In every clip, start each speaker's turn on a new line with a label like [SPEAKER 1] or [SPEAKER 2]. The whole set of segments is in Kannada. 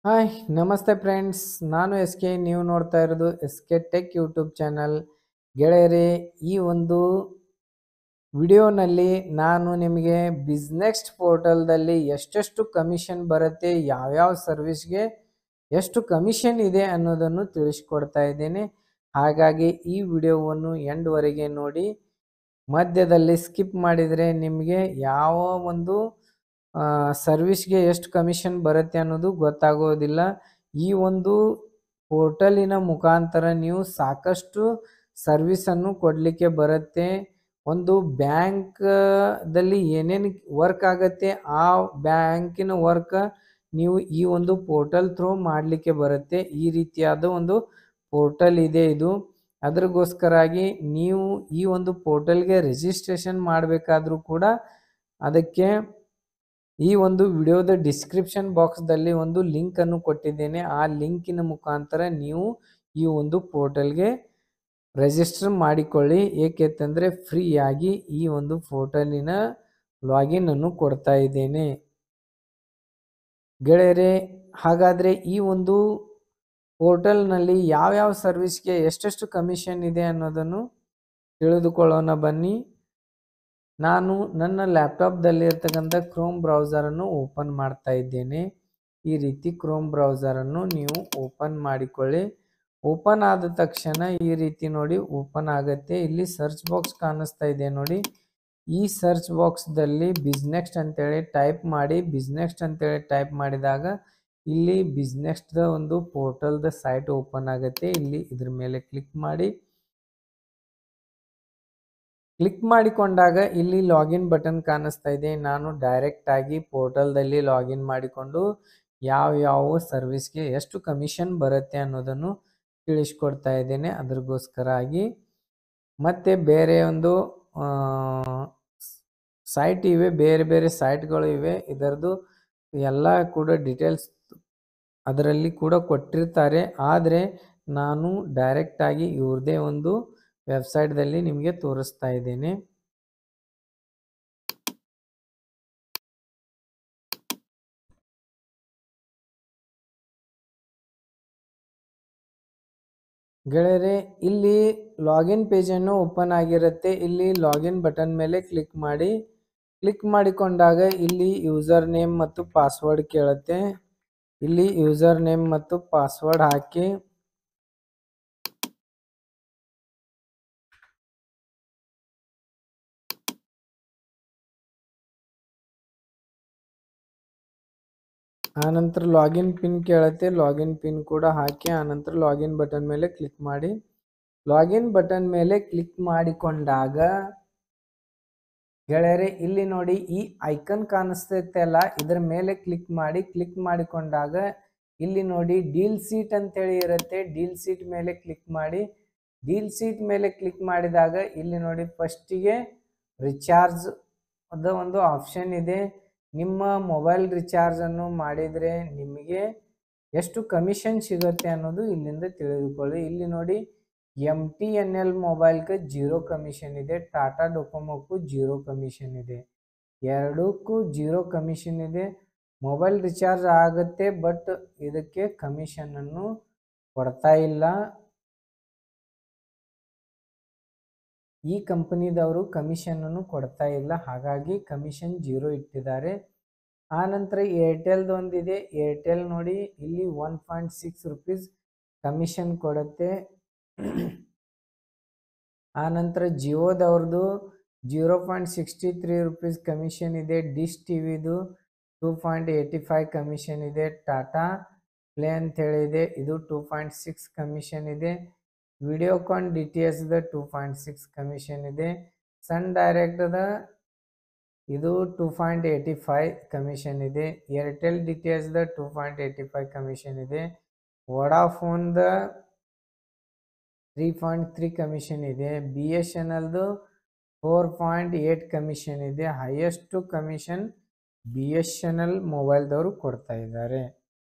[SPEAKER 1] ಹಾಯ್ ನಮಸ್ತೆ ಫ್ರೆಂಡ್ಸ್, ನಾನು ಎಸ್ ಕೆ. ನೀವು ನೋಡ್ತಾ ಇರೋದು S K tech YouTube channel. ಗೆಳೆಯರೇ, ಈ ಒಂದು ವಿಡಿಯೋನಲ್ಲಿ ನಾನು ನಿಮಗೆ ಬಿಸ್ನೆಸ್ ಪೋರ್ಟಲ್ದಲ್ಲಿ ಎಷ್ಟೆಷ್ಟು ಕಮಿಷನ್ ಬರುತ್ತೆ, ಯಾವ್ಯಾವ ಸರ್ವಿಸ್ಗೆ ಎಷ್ಟು ಕಮಿಷನ್ ಇದೆ ಅನ್ನೋದನ್ನು ತಿಳಿಸ್ಕೊಡ್ತಾ ಇದ್ದೇನೆ. ಹಾಗಾಗಿ ಈ ವಿಡಿಯೋವನ್ನು ಎಂಡ್ವರೆಗೆ ನೋಡಿ. ಮಧ್ಯದಲ್ಲಿ ಸ್ಕಿಪ್ ಮಾಡಿದರೆ ನಿಮಗೆ ಯಾವ ಒಂದು ಸರ್ವಿಸ್ಗೆ ಎಷ್ಟು ಕಮಿಷನ್ ಬರುತ್ತೆ ಅನ್ನೋದು ಗೊತ್ತಾಗೋದಿಲ್ಲ. ಈ ಒಂದು ಪೋರ್ಟಲಿನ ಮುಖಾಂತರ ನೀವು ಸಾಕಷ್ಟು ಸರ್ವಿಸನ್ನು ಕೊಡಲಿಕ್ಕೆ ಬರುತ್ತೆ. ಒಂದು ಬ್ಯಾಂಕ್ದಲ್ಲಿ ಏನೇನು ವರ್ಕ್ ಆಗುತ್ತೆ ಆ ಬ್ಯಾಂಕಿನ ವರ್ಕ್ ನೀವು ಈ ಒಂದು ಪೋರ್ಟಲ್ ಥ್ರೂ ಮಾಡಲಿಕ್ಕೆ ಬರುತ್ತೆ. ಈ ರೀತಿಯಾದ ಒಂದು ಪೋರ್ಟಲ್ ಇದೆ ಇದು. ಅದಕ್ಕೋಸ್ಕರಾಗಿ ನೀವು ಈ ಒಂದು ಪೋರ್ಟಲ್ಗೆ ರಿಜಿಸ್ಟ್ರೇಷನ್ ಮಾಡಬೇಕಾದ್ರೂ ಕೂಡ ಅದಕ್ಕೆ ಈ ಒಂದು ವಿಡಿಯೋದ ಡಿಸ್ಕ್ರಿಪ್ಷನ್ ಬಾಕ್ಸ್ದಲ್ಲಿ ಒಂದು ಲಿಂಕನ್ನು ಕೊಟ್ಟಿದ್ದೇನೆ. ಆ ಲಿಂಕಿನ ಮುಖಾಂತರ ನೀವು ಈ ಒಂದು ಪೋರ್ಟಲ್ಗೆ ರಿಜಿಸ್ಟರ್ ಮಾಡಿಕೊಳ್ಳಿ. ಏಕೆಂತಂದರೆ ಫ್ರೀಯಾಗಿ ಈ ಒಂದು ಪೋರ್ಟಲಿನ ಲಾಗಿನ್ ಅನ್ನು ಕೊಡ್ತಾ ಇದ್ದೇನೆ. ಗೆಳೆಯರೇ, ಹಾಗಾದರೆ ಈ ಒಂದು ಪೋರ್ಟಲ್ನಲ್ಲಿ ಯಾವ್ಯಾವ ಸರ್ವಿಸ್ಗೆ ಎಷ್ಟೆಷ್ಟು ಕಮಿಷನ್ ಇದೆ ಅನ್ನೋದನ್ನು ತಿಳಿದುಕೊಳ್ಳೋಣ ಬನ್ನಿ. ನಾನು ನನ್ನ ಲ್ಯಾಪ್ಟಾಪ್ದಲ್ಲಿ ಇರ್ತಕ್ಕಂಥ ಕ್ರೋಮ್ ಬ್ರೌಸರನ್ನು ಓಪನ್ ಮಾಡ್ತಾ ಇದ್ದೇನೆ. ಈ ರೀತಿ ಕ್ರೋಮ್ ಬ್ರೌಸರನ್ನು ನೀವು ಓಪನ್ ಮಾಡಿಕೊಳ್ಳಿ. ಓಪನ್ ಆದ ತಕ್ಷಣ ಈ ರೀತಿ ನೋಡಿ ಓಪನ್ ಆಗುತ್ತೆ. ಇಲ್ಲಿ ಸರ್ಚ್ ಬಾಕ್ಸ್ ಕಾಣಿಸ್ತಾ ಇದೆ ನೋಡಿ. ಈ ಸರ್ಚ್ ಬಾಕ್ಸ್ದಲ್ಲಿ ಬಿಸ್ನೆಸ್ ಅಂತೇಳಿ ಟೈಪ್ ಮಾಡಿ. ಬಿಸ್ನೆಸ್ ಅಂತೇಳಿ ಟೈಪ್ ಮಾಡಿದಾಗ ಇಲ್ಲಿ ಬಿಸ್ನೆಸ್ದ ಒಂದು ಪೋರ್ಟಲ್ದ ಸೈಟ್ ಓಪನ್ ಆಗುತ್ತೆ. ಇಲ್ಲಿ ಇದ್ರ ಮೇಲೆ ಕ್ಲಿಕ್ ಮಾಡಿ. ಕ್ಲಿಕ್ ಮಾಡಿಕೊಂಡಾಗ ಇಲ್ಲಿ ಲಾಗಿನ್ ಬಟನ್ ಕಾಣಿಸ್ತಾ ಇದೆ. ನಾನು ಡೈರೆಕ್ಟ್ ಆಗಿ ಪೋರ್ಟಲ್ದಲ್ಲಿ ಲಾಗಿನ್ ಮಾಡಿಕೊಂಡು ಯಾವ ಸರ್ವಿಸ್ಗೆ ಎಷ್ಟು ಕಮಿಷನ್ ಬರುತ್ತೆ ಅನ್ನೋದನ್ನು ತಿಳಿಸ್ಕೊಡ್ತಾ ಇದ್ದೇನೆ. ಅದ್ರಗೋಸ್ಕರ ಆಗಿ ಮತ್ತೆ ಬೇರೆ ಒಂದು ಸೈಟ್ ಇವೆ, ಬೇರೆ ಬೇರೆ ಸೈಟ್ಗಳು ಇವೆ. ಇದರದ್ದು ಎಲ್ಲ ಕೂಡ ಡೀಟೇಲ್ಸ್ ಅದರಲ್ಲಿ ಕೂಡ ಕೊಟ್ಟಿರ್ತಾರೆ. ಆದರೆ ನಾನು ಡೈರೆಕ್ಟಾಗಿ ಇವ್ರದೇ ಒಂದು ವೆಬ್ಸೈಟ್ದಲ್ಲಿ ನಿಮಗೆ ತೋರಿಸ್ತಾ ಇದ್ದೇನೆ. ಗೆಳೆಯರೆ, ಇಲ್ಲಿ ಲಾಗಿನ್ ಪೇಜನ್ನು ಓಪನ್ ಆಗಿರುತ್ತೆ. ಇಲ್ಲಿ ಲಾಗಿನ್ ಬಟನ್ ಮೇಲೆ ಕ್ಲಿಕ್ ಮಾಡಿ. ಕ್ಲಿಕ್ ಮಾಡಿಕೊಂಡಾಗ ಇಲ್ಲಿ ಯೂಸರ್ ನೇಮ್ ಮತ್ತು ಪಾಸ್ವರ್ಡ್ ಕೇಳುತ್ತೆ. ಇಲ್ಲಿ ಯೂಸರ್ ನೇಮ್ ಮತ್ತು ಪಾಸ್ವರ್ಡ್ ಹಾಕಿ ಆನಂತರ ಲಾಗಿನ್ ಪಿನ್ ಕೇಳುತ್ತೆ. ಲಾಗಿನ್ ಪಿನ್ ಕೂಡ ಹಾಕಿ ಆನಂತರ ಲಾಗಿನ್ ಬಟನ್ ಮೇಲೆ ಕ್ಲಿಕ್ ಮಾಡಿ. ಲಾಗಿನ್ ಬಟನ್ ಮೇಲೆ ಕ್ಲಿಕ್ ಮಾಡಿಕೊಂಡಾಗ ಗೆಳೆಯರೆ, ಇಲ್ಲಿ ನೋಡಿ ಈ ಐಕನ್ ಕಾಣಿಸ್ತೈತೆ ಅಲ್ಲ, ಇದರ ಮೇಲೆ ಕ್ಲಿಕ್ ಮಾಡಿ. ಕ್ಲಿಕ್ ಮಾಡಿಕೊಂಡಾಗ ಇಲ್ಲಿ ನೋಡಿ ಡೀಲ್ ಸೀಟ್ ಅಂತೇಳಿ ಇರುತ್ತೆ. ಡೀಲ್ ಸೀಟ್ ಮೇಲೆ ಕ್ಲಿಕ್ ಮಾಡಿ. ಡೀಲ್ ಸೀಟ್ ಮೇಲೆ ಕ್ಲಿಕ್ ಮಾಡಿದಾಗ ಇಲ್ಲಿ ನೋಡಿ ಫಸ್ಟಿಗೆ ರಿಚಾರ್ಜ್ ಅದ ಒಂದು ಆಪ್ಷನ್ ಇದೆ. ನಿಮ್ಮ ಮೊಬೈಲ್ ರಿಚಾರ್ಜನ್ನು ಮಾಡಿದರೆ ನಿಮಗೆ ಎಷ್ಟು ಕಮಿಷನ್ ಸಿಗುತ್ತೆ ಅನ್ನೋದು ಇಲ್ಲಿಂದ ತಿಳಿದುಕೊಳ್ಳಿ. ಇಲ್ಲಿ ನೋಡಿ MTNL ಮೊಬೈಲ್ಗೆ 0 ಕಮಿಷನ್ ಇದೆ. ಟಾಟಾ ಡೊಕೊಮೋಕ್ಕೂ 0 ಕಮಿಷನ್ ಇದೆ. ಎರಡಕ್ಕೂ 0 ಕಮಿಷನ್ ಇದೆ. ಮೊಬೈಲ್ ರಿಚಾರ್ಜ್ ಆಗುತ್ತೆ, ಬಟ್ ಇದಕ್ಕೆ ಕಮಿಷನನ್ನು ಕೊಡ್ತಾ ಇಲ್ಲ. ಈ ಕಂಪನಿದವರು ಕಮಿಷನನ್ನು ಕೊಡ್ತಾ ಇಲ್ಲ, ಹಾಗಾಗಿ ಕಮಿಷನ್ 0 ಇಟ್ಟಿದ್ದಾರೆ. ಆನಂತರ ಏರ್ಟೆಲ್ದು ಒಂದಿದೆ. ಏರ್ಟೆಲ್ ನೋಡಿ ಇಲ್ಲಿ 1.6 ರುಪೀಸ್ ಕಮಿಷನ್ ಕೊಡುತ್ತೆ. ಆನಂತರ ಜಿಯೋದವ್ರದ್ದು 0.63 ರುಪೀಸ್ ಕಮಿಷನ್ ಇದೆ. ಡಿಶ್ ಟಿವಿದು 2.85 ಕಮಿಷನ್ ಇದೆ. ಟಾಟಾ ಪ್ಲೇ ಅಂತ ಹೇಳಿದೆ, ಇದು 2.6 ಕಮಿಷನ್ ಇದೆ. ವಿಡಿಯೋಕಾನ್ DTHದ 2.6 ಕಮಿಷನ್ ಇದೆ. ಸನ್ ಡೈರೆಕ್ಟ್ದ ಇದು 2.85 ಕಮಿಷನ್ ಇದೆ. ಏರ್ಟೆಲ್ DTHದ 2.85 ಕಮಿಷನ್ ಇದೆ. ವೋಡಾಫೋನ್ದ 3.3 ಕಮಿಷನ್ ಇದೆ. BSNLದು 4.8 ಕಮಿಷನ್ ಇದೆ. ಹೈಯೆಸ್ಟ್ ಕಮಿಷನ್ BSNL ಮೊಬೈಲ್ದವರು ಕೊಡ್ತಾ ಇದ್ದಾರೆ.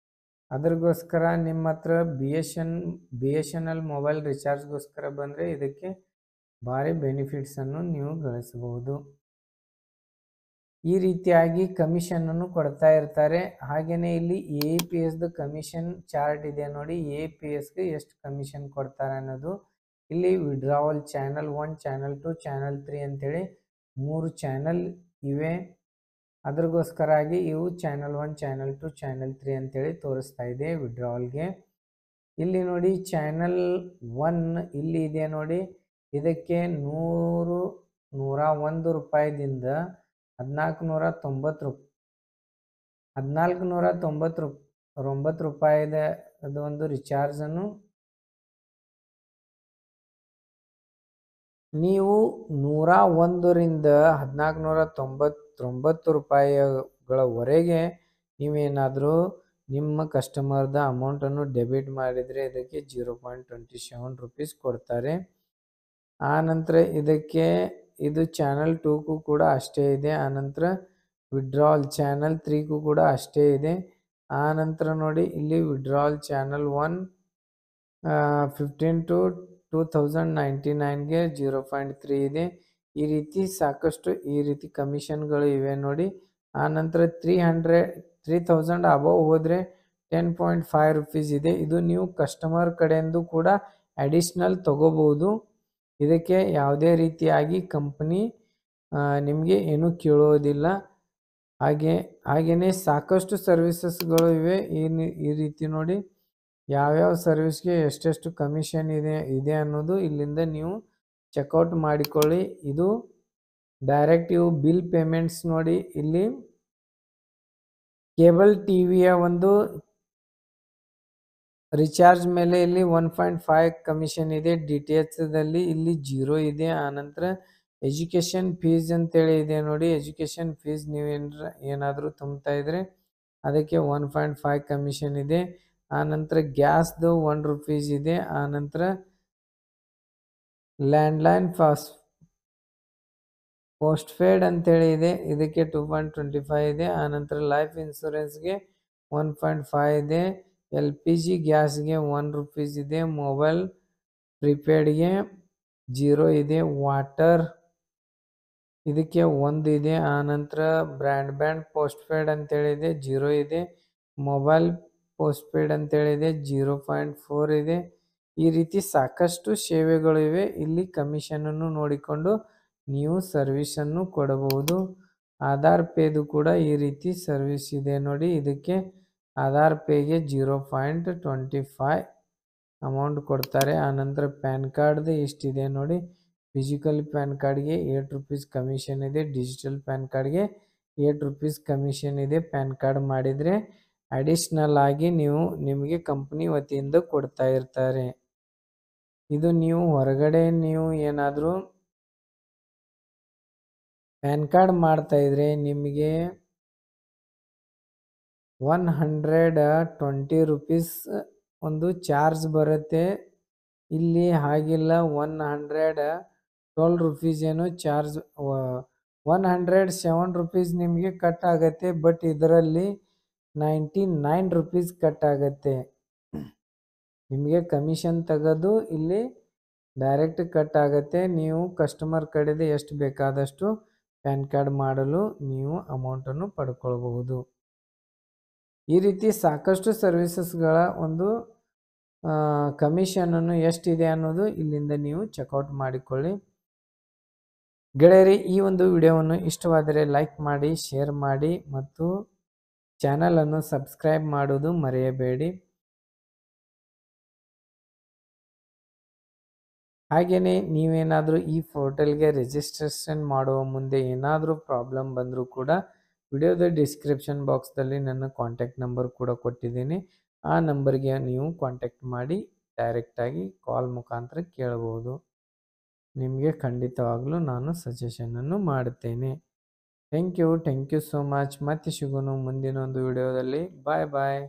[SPEAKER 1] ಅದ್ರಗೋಸ್ಕರ ನಿಮ್ಮ ಹತ್ರ BSNL ಮೊಬೈಲ್ ರಿಚಾರ್ಜ್ಗೋಸ್ಕರ ಬಂದರೆ ಇದಕ್ಕೆ ಭಾರಿ ಬೆನಿಫಿಟ್ಸನ್ನು ನೀವು ಗಳಿಸಬಹುದು. ಈ ರೀತಿಯಾಗಿ ಕಮಿಷನನ್ನು ಕೊಡ್ತಾ ಇರ್ತಾರೆ. ಹಾಗೆಯೇ ಇಲ್ಲಿ APSದು ಕಮಿಷನ್ ಚಾರ್ಟ್ ಇದೆ ನೋಡಿ. APSಗೆ ಎಷ್ಟು ಕಮಿಷನ್ ಕೊಡ್ತಾರೆ ಅನ್ನೋದು. ಇಲ್ಲಿ ವಿಡ್ರಾವಲ್ ಚಾನಲ್ 1, ಚಾನಲ್ 2, ಚಾನಲ್ 3 ಅಂತೇಳಿ 3 ಚಾನಲ್ ಇವೆ. ಅದ್ರಗೋಸ್ಕರಾಗಿ ಇವು ಚಾನಲ್ 1, ಚಾನಲ್ 2, ಚಾನಲ್ 3 ಅಂತೇಳಿ ತೋರಿಸ್ತಾ ಇದೆ ವಿಡ್ರಾವಲ್ಗೆ. ಇಲ್ಲಿ ನೋಡಿ ಚಾನಲ್ 1 ಇಲ್ಲಿ ಇದೆ ನೋಡಿ. ಇದಕ್ಕೆ 101 ರೂಪಾಯಿದಿಂದ 1499 ರೂಪಾಯಿದ ಅದು ಒಂದು ರಿಚಾರ್ಜನ್ನು ನೀವು 101ರಿಂದ 1499 ರೂಪಾಯಿಗಳವರೆಗೆ ನೀವೇನಾದರೂ ನಿಮ್ಮ ಕಸ್ಟಮರ್ದ ಅಮೌಂಟನ್ನು ಡೆಬಿಟ್ ಮಾಡಿದರೆ ಇದಕ್ಕೆ 0.27 ರೂಪೀಸ್ ಕೊಡ್ತಾರೆ. ಆನಂತರ ಇದಕ್ಕೆ ಇದು ಚಾನಲ್ 2ಗೂ ಕೂಡ ಅಷ್ಟೇ ಇದೆ. ಆನಂತರ ವಿಡ್ರಾವಲ್ ಚಾನಲ್ 3ಗೂ ಕೂಡ ಅಷ್ಟೇ ಇದೆ. ಆನಂತರ ನೋಡಿ ಇಲ್ಲಿ ವಿಡ್ರಾವಲ್ ಚಾನಲ್ 1 15 to 2099ಗೆ 0.3 ಇದೆ. ಈ ರೀತಿ ಸಾಕಷ್ಟು ಈ ರೀತಿ ಕಮಿಷನ್ಗಳು ಇವೆ ನೋಡಿ. ಆನಂತರ 3000 ಅಬವ್ ಹೋದರೆ 10.5 ರೂಪೀಸ್ ಇದೆ. ಇದು ನೀವು ಕಸ್ಟಮರ್ ಕಡೆಯಿಂದ ಕೂಡ ಅಡಿಷ್ನಲ್ ತಗೋಬಹುದು. ಇದಕ್ಕೆ ಯಾವುದೇ ರೀತಿಯಾಗಿ ಕಂಪನಿ ನಿಮಗೆ ಏನೂ ಕೇಳೋದಿಲ್ಲ. ಹಾಗೆಯೇ ಸಾಕಷ್ಟು ಸರ್ವಿಸಸ್ಗಳು ಇವೆ. ಈ ರೀತಿ ನೋಡಿ ಯಾವ್ಯಾವ ಸರ್ವಿಸ್ಗೆ ಎಷ್ಟೆಷ್ಟು ಕಮಿಷನ್ ಇದೆ ಅನ್ನೋದು ಇಲ್ಲಿಂದ ನೀವು ಚೆಕ್ಔಟ್ ಮಾಡಿಕೊಳ್ಳಿ. ಇದು ಡೈರೆಕ್ಟ್ ಇವು ಬಿಲ್ ಪೇಮೆಂಟ್ಸ್ ನೋಡಿ. ಇಲ್ಲಿ ಕೇಬಲ್ ಟಿವಿಯ ಒಂದು ರಿಚಾರ್ಜ್ ಮೇಲೆ ಇಲ್ಲಿ 1.5 ಕಮಿಷನ್ ಇದೆ. DTHದಲ್ಲಿ ಇಲ್ಲಿ 0 ಇದೆ. ಆನಂತರ ಎಜುಕೇಷನ್ ಫೀಸ್ ಅಂತೇಳಿ ಇದೆ ನೋಡಿ. ಎಜುಕೇಷನ್ ಫೀಸ್ ಏನಾದರೂ ತುಂಬ್ತಾ ಇದ್ರೆ ಅದಕ್ಕೆ 1.5 ಕಮಿಷನ್ ಇದೆ. ಆನಂತರ ಗ್ಯಾಸ್ದು 1 ರೂಪೀಸ್ ಇದೆ. ಆನಂತರ ಲ್ಯಾಂಡ್ಲೈನ್ ಪೋಸ್ಟ್ಪೇಡ್ ಅಂತೇಳಿ ಇದೆ. ಇದಕ್ಕೆ 2.25 ಇದೆ. ಆನಂತರ ಲೈಫ್ ಇನ್ಶೂರೆನ್ಸ್ಗೆ 1.5 ಇದೆ. LPG ಗ್ಯಾಸ್ಗೆ 1 ರೂಪೀಸ್ ಇದೆ. ಮೊಬೈಲ್ ಪ್ರಿಪೇಡ್ಗೆ 0 ಇದೆ. ವಾಟರ್ ಇದಕ್ಕೆ 1 ಇದೆ. ಆನಂತರ ಬ್ರಾಡ್ಬ್ಯಾಂಡ್ ಪೋಸ್ಟ್ಪೇಡ್ ಅಂತೇಳಿದೆ 0 ಇದೆ. ಮೊಬೈಲ್ ಪೋಸ್ಟ್ಪೇಡ್ ಅಂತೇಳಿದೆ 0.4 ಇದೆ. ಈ ರೀತಿ ಸಾಕಷ್ಟು ಸೇವೆಗಳು ಇವೆ. ಇಲ್ಲಿ ಕಮಿಷನನ್ನು ನೋಡಿಕೊಂಡು ನೀವು ಸರ್ವಿಸನ್ನು ಕೊಡಬಹುದು. ಆಧಾರ್ ಪೇದು ಕೂಡ ಈ ರೀತಿ ಸರ್ವಿಸ್ ಇದೆ ನೋಡಿ. ಇದಕ್ಕೆ ಆಧಾರ್ ಪೇಗೆ 0.25 ಅಮೌಂಟ್ ಕೊಡ್ತಾರೆ. ಆನಂತರ ಪ್ಯಾನ್ ಕಾರ್ಡ್ದು ಇಷ್ಟಿದೆ ನೋಡಿ. ಫಿಸಿಕಲ್ ಪ್ಯಾನ್ ಕಾರ್ಡ್ಗೆ 8 ರೂಪೀಸ್ ಕಮಿಷನ್ ಇದೆ. ಡಿಜಿಟಲ್ ಪ್ಯಾನ್ ಕಾರ್ಡ್ಗೆ 8 ರೂಪೀಸ್ ಕಮಿಷನ್ ಇದೆ. ಪ್ಯಾನ್ ಕಾರ್ಡ್ ಮಾಡಿದರೆ ಅಡಿಷ್ನಲ್ ಆಗಿ ನಿಮಗೆ ಕಂಪನಿ ವತಿಯಿಂದ ಕೊಡ್ತಾ ಇರ್ತಾರೆ. ಇದು ನೀವು ಹೊರಗಡೆ ನೀವು ಏನಾದರೂ ಪ್ಯಾನ್ ಕಾರ್ಡ್ ಮಾಡ್ತಾ ಇದ್ರೆ ನಿಮಗೆ 120 ರೂಪೀಸ್ ಒಂದು ಚಾರ್ಜ್ ಬರುತ್ತೆ. ಇಲ್ಲಿ ಹಾಗಿಲ್ಲ. 112 ರೂಪೀಸ್ ಏನೋ ಚಾರ್ಜ್ 107 ರೂಪೀಸ್ ನಿಮಗೆ ಕಟ್ ಆಗುತ್ತೆ. ಬಟ್ ಇದರಲ್ಲಿ 99 ರೂಪೀಸ್ ಕಟ್ ಆಗುತ್ತೆ. ನಿಮಗೆ ಕಮಿಷನ್ ತೆಗೆದು ಇಲ್ಲಿ ಡೈರೆಕ್ಟ್ ಕಟ್ ಆಗುತ್ತೆ. ನೀವು ಕಸ್ಟಮರ್ ಕಡೆದು ಎಷ್ಟು ಬೇಕಾದಷ್ಟು ಪ್ಯಾನ್ ಕಾರ್ಡ್ ಮಾಡಲು ನೀವು ಅಮೌಂಟನ್ನು ಪಡ್ಕೊಳ್ಬಹುದು. ಈ ರೀತಿ ಸಾಕಷ್ಟು ಸರ್ವಿಸಸ್ಗಳ ಒಂದು ಕಮಿಷನನ್ನು ಎಷ್ಟಿದೆ ಅನ್ನೋದು ಇಲ್ಲಿಂದ ನೀವು ಚೆಕ್ಔಟ್ ಮಾಡಿಕೊಳ್ಳಿ. ಗೆಳೆಯರಿ, ಈ ಒಂದು ವಿಡಿಯೋವನ್ನು ಇಷ್ಟವಾದರೆ ಲೈಕ್ ಮಾಡಿ, ಶೇರ್ ಮಾಡಿ ಮತ್ತು ಚಾನಲನ್ನು ಸಬ್ಸ್ಕ್ರೈಬ್ ಮಾಡೋದು ಮರೆಯಬೇಡಿ. ಹಾಗೆಯೇ ನೀವೇನಾದರೂ ಈ ಪೋರ್ಟಲ್ಗೆ ರಿಜಿಸ್ಟ್ರೇಷನ್ ಮಾಡುವ ಮುಂದೆ ಏನಾದರೂ ಪ್ರಾಬ್ಲಮ್ ಬಂದರೂ ಕೂಡ ವಿಡಿಯೋದ ಡಿಸ್ಕ್ರಿಪ್ಷನ್ ಬಾಕ್ಸ್ದಲ್ಲಿ ನನ್ನ ಕಾಂಟ್ಯಾಕ್ಟ್ ನಂಬರ್ ಕೂಡ ಕೊಟ್ಟಿದ್ದೀನಿ. ಆ ನಂಬರ್ಗೆ ನೀವು ಕಾಂಟ್ಯಾಕ್ಟ್ ಮಾಡಿ ಡೈರೆಕ್ಟಾಗಿ ಕಾಲ್ ಮುಖಾಂತರ ಕೇಳಬಹುದು. ನಿಮಗೆ ಖಂಡಿತವಾಗಲೂ ನಾನು ಸಜೆಷನನ್ನು ಮಾಡುತ್ತೇನೆ. Thank you so much. ಮತ್ತೆ ಸಿಗೋಣ ಮುಂದಿನ ಒಂದು ವಿಡಿಯೋದಲ್ಲಿ. ಬಾಯ್ ಬಾಯ್.